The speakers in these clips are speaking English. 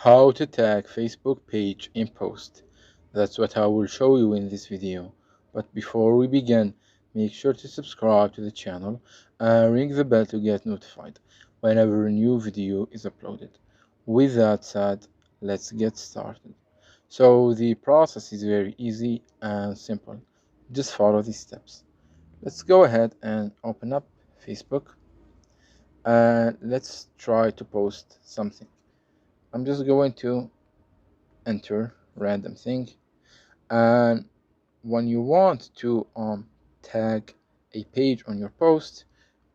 How to tag Facebook page in post. That's what I will show you in this video. But before we begin, make sure to subscribe to the channel and ring the bell to get notified whenever a new video is uploaded. With that said, let's get started. So the process is very easy and simple. Just follow these steps. Let's go ahead and open up Facebook and let's try to post something. I'm just going to enter random thing, and when you want to tag a page on your post,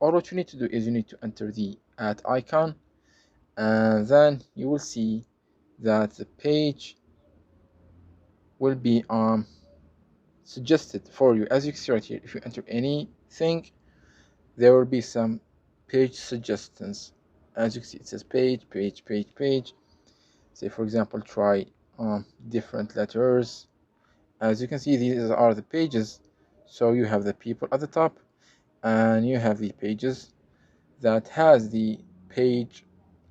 all what you need to do is you need to enter the @icon, and then you will see that the page will be suggested for you. As you can see right here, if you enter anything, there will be some page suggestions. As you can see, it says page. Say for example, try different letters. As you can see, these are the pages. So you have the people at the top, and you have the pages that has the page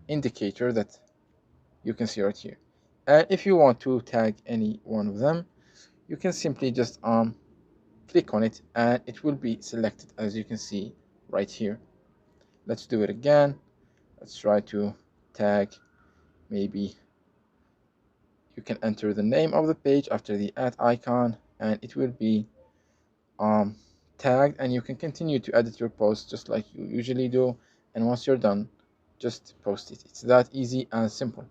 indicator that you can see right here. And if you want to tag any one of them, you can simply just click on it and it will be selected, as you can see right here. Let's do it again. Let's try to tag. Maybe you can enter the name of the page after the @icon, and it will be tagged, and you can continue to edit your post just like you usually do. And once you're done, just post it. It's that easy and simple.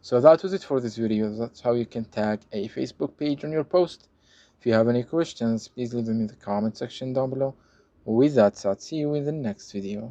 So that was it for this video. That's how you can tag a Facebook page on your post. If you have any questions, please leave them in the comment section down below. With that said, see you in the next video.